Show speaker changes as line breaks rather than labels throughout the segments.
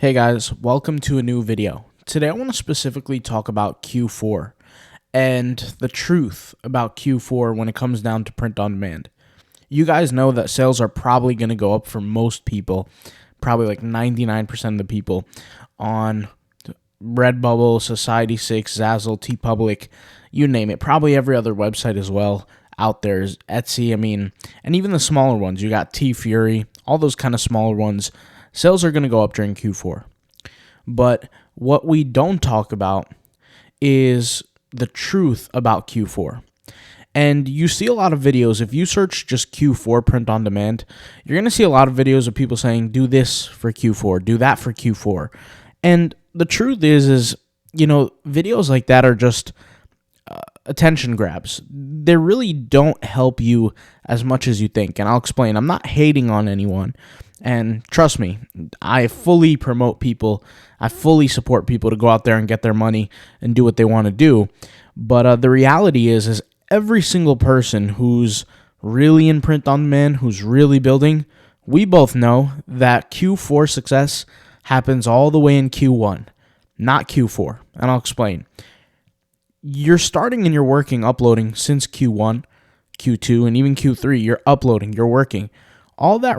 Hey guys, welcome to a new video. Today I want to specifically talk about Q4 and the truth about Q4 when it comes down to print on demand. You guys know that sales are probably going to go up for most people, probably like 99% of the people on Redbubble, Society6, Zazzle, TeePublic, you name it. Probably every other website as well out there is Etsy, and even the smaller ones. You got T-Fury, all those kind of smaller ones. Sales are going to go up during Q4. But what we don't talk about is the truth about Q4. And you see a lot of videos. If you search just Q4 print on demand, you're going to see a lot of videos of people saying, do this for Q4, do that for Q4. And the truth is, videos like that are just attention grabs. They really don't help you as much as you think. And I'll explain. I'm not hating on anyone. And trust me, I fully promote people. I fully support people to go out there and get their money and do what they want to do. But the reality is every single person who's really in print on demand, who's really building, we both know that Q4 success happens all the way in Q1, not Q4. And I'll explain. You're starting and you're working, uploading since Q1, Q2, and even Q3. You're uploading, you're working. All the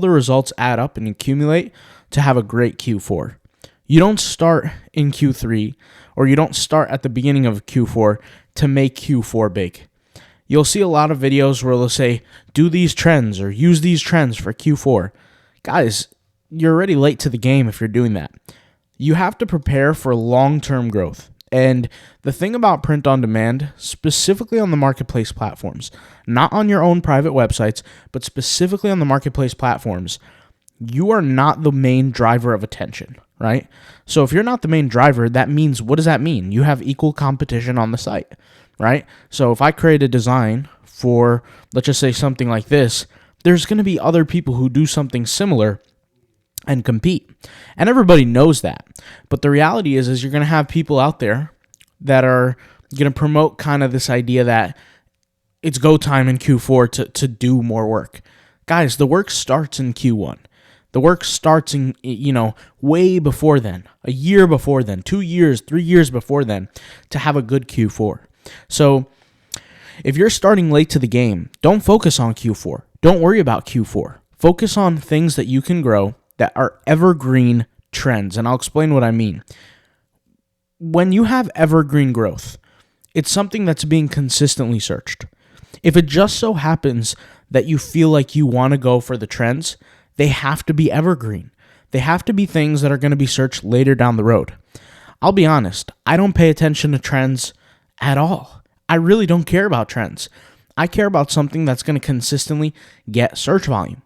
results add up and accumulate to have a great Q4. You don't start in Q3 or you don't start at the beginning of Q4 to make Q4 big. You'll see a lot of videos where they'll say, do these trends or use these trends for Q4. Guys, you're already late to the game if you're doing that. You have to prepare for long-term growth. And the thing about print on demand, specifically on the marketplace platforms, not on your own private websites, but specifically on the marketplace platforms, you are not the main driver of attention, right? So if you're not the main driver, that means, what does that mean? You have equal competition on the site, right? So if I create a design for, let's just say something like this, there's going to be other people who do something similar and compete. And everybody knows that. But the reality is you're going to have people out there that are going to promote kind of this idea that it's go time in Q4 to do more work. Guys, the work starts in Q1. The work starts in, way before then, a year before then, 2 years, 3 years before then to have a good Q4. So if you're starting late to the game, don't focus on Q4. Don't worry about Q4. Focus on things that you can grow that are evergreen trends, and I'll explain what I mean. When you have evergreen growth, it's something that's being consistently searched. If it just so happens that you feel like you want to go for the trends, they have to be evergreen. They have to be things that are going to be searched later down the road. I'll be honest, I don't pay attention to trends at all. I really don't care about trends. I care about something that's going to consistently get search volume.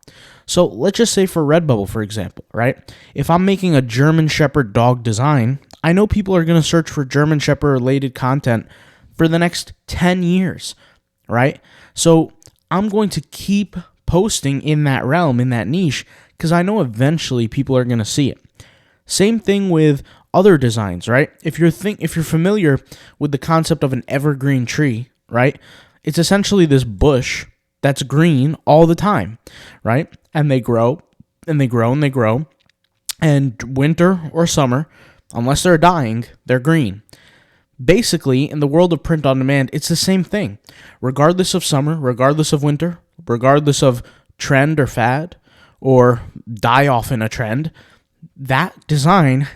So let's just say for Redbubble, for example, right? If I'm making a German Shepherd dog design, I know people are going to search for German Shepherd related content for the next 10 years, right? So I'm going to keep posting in that realm, in that niche, because I know eventually people are going to see it. Same thing with other designs, right? If you're familiar with the concept of an evergreen tree, right? It's essentially this bush that's green all the time, right? And they grow, and they grow, and they grow. And winter or summer, unless they're dying, they're green. Basically, in the world of print on demand, it's the same thing. Regardless of summer, regardless of winter, regardless of trend or fad, or die off in a trend, that design,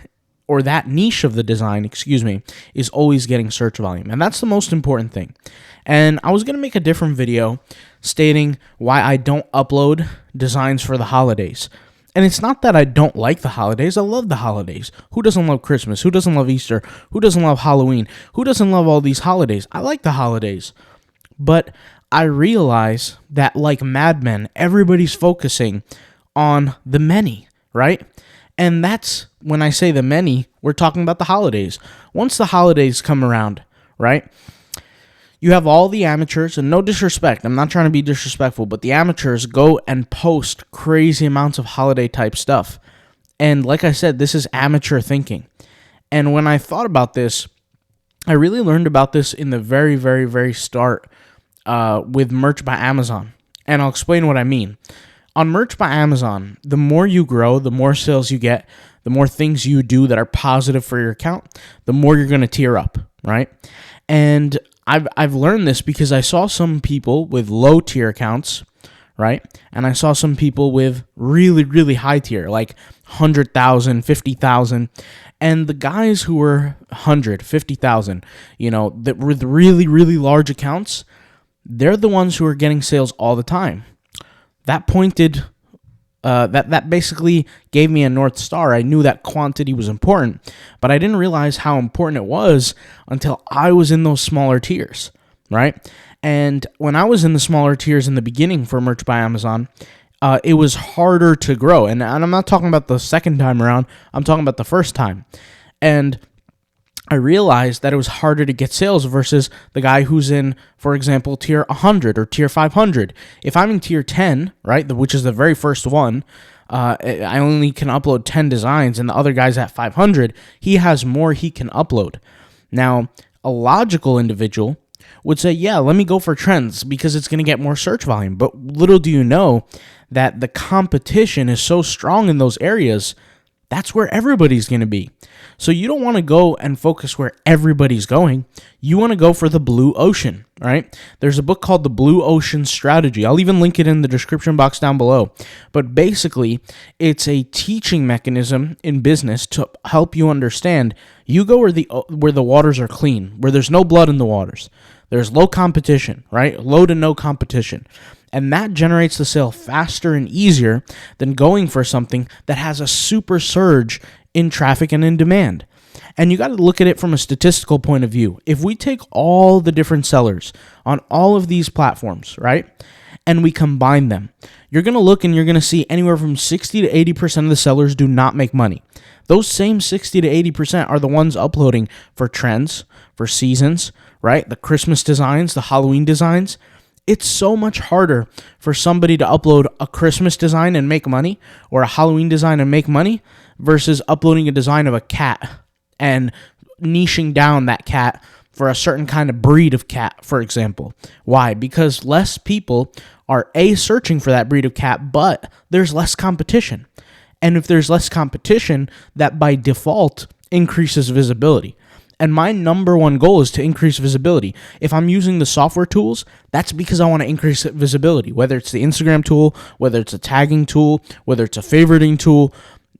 or that niche of the design, is always getting search volume. And that's the most important thing. And I was going to make a different video stating why I don't upload designs for the holidays. And it's not that I don't like the holidays. I love the holidays. Who doesn't love Christmas? Who doesn't love Easter? Who doesn't love Halloween? Who doesn't love all these holidays? I like the holidays. But I realize that like Mad Men, everybody's focusing on the many, right? And that's when I say the many, we're talking about the holidays. Once the holidays come around, right? You have all the amateurs, and no disrespect, I'm not trying to be disrespectful, but the amateurs go and post crazy amounts of holiday type stuff. And like I said, this is amateur thinking. And when I thought about this, I really learned about this in the very, very, very start with merch by Amazon. And I'll explain what I mean. on Merch by Amazon, the more you grow, the more sales you get, the more things you do that are positive for your account, the more you're going to tier up, right? And I've learned this because I saw some people with low tier accounts, right? And I saw some people with really, really high tier, like 100,000, 50,000. And the guys who were 100, 50,000, that with really, really large accounts, they're the ones who are getting sales all the time. That basically gave me a North Star. I knew that quantity was important, but I didn't realize how important it was until I was in those smaller tiers, right? And when I was in the smaller tiers in the beginning for Merch by Amazon, it was harder to grow. And I'm not talking about the second time around. I'm talking about the first time. And I realized that it was harder to get sales versus the guy who's in, for example, tier 100 or tier 500. If I'm in tier 10, right, which is the very first one, I only can upload 10 designs, and the other guy's at 500. He has more he can upload. Now, a logical individual would say, yeah, let me go for trends because it's going to get more search volume. But little do you know that the competition is so strong in those areas, that's where everybody's going to be. So you don't want to go and focus where everybody's going. You want to go for the blue ocean, right? There's a book called The Blue Ocean Strategy. I'll even link it in the description box down below. But basically, it's a teaching mechanism in business to help you understand. You go where the waters are clean, where there's no blood in the waters. There's low competition, right? Low to no competition. And that generates the sale faster and easier than going for something that has a super surge in traffic and in demand. And you got to look at it from a statistical point of view. If we take all the different sellers on all of these platforms, right, and we combine them, you're going to look and you're going to see anywhere from 60 to 80% of the sellers do not make money. Those same 60 to 80% are the ones uploading for trends, for seasons, right? The Christmas designs, the Halloween designs. It's so much harder for somebody to upload a Christmas design and make money or a Halloween design and make money versus uploading a design of a cat and niching down that cat for a certain kind of breed of cat, for example. Why? Because less people are searching for that breed of cat, but there's less competition. And if there's less competition, that by default increases visibility. And my number one goal is to increase visibility. If I'm using the software tools, that's because I want to increase visibility, whether it's the Instagram tool, whether it's a tagging tool, whether it's a favoriting tool.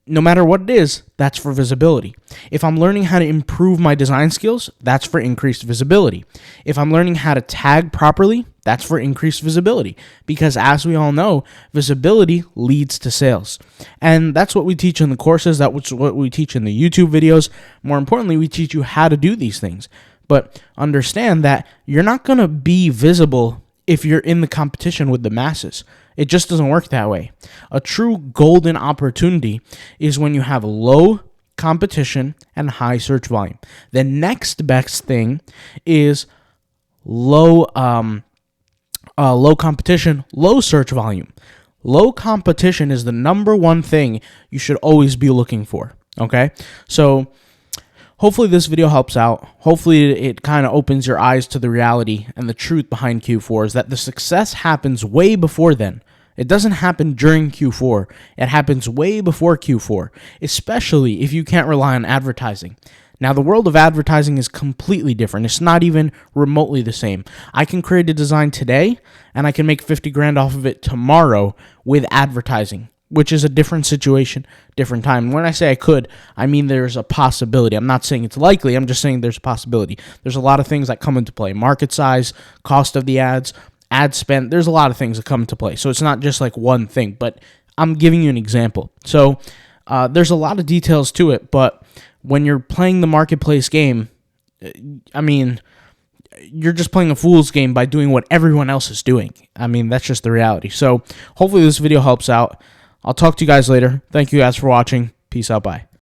No matter what it is, that's for visibility. If I'm learning how to improve my design skills, that's for increased visibility. If I'm learning how to tag properly, that's for increased visibility. Because as we all know, visibility leads to sales. And that's what we teach in the courses. That's what we teach in the YouTube videos. More importantly, we teach you how to do these things. But understand that you're not going to be visible if you're in the competition with the masses. It just doesn't work that way. A true golden opportunity is when you have low competition and high search volume. The next best thing is low competition, low search volume. Low competition is the number one thing you should always be looking for, okay? So hopefully this video helps out. Hopefully it kind of opens your eyes to the reality and the truth behind Q4 is that the success happens way before then. It doesn't happen during Q4. It happens way before Q4, especially if you can't rely on advertising. Now, the world of advertising is completely different. It's not even remotely the same. I can create a design today, and I can make 50 grand off of it tomorrow with advertising, which is a different situation, different time. When I say I could, I mean there's a possibility. I'm not saying it's likely. I'm just saying there's a possibility. There's a lot of things that come into play. Market size, cost of the ads, ad spend. There's a lot of things that come into play. So it's not just like one thing, but I'm giving you an example. So there's a lot of details to it, but when you're playing the marketplace game, I mean, you're just playing a fool's game by doing what everyone else is doing. I mean, that's just the reality. So hopefully this video helps out. I'll talk to you guys later. Thank you guys for watching. Peace out. Bye.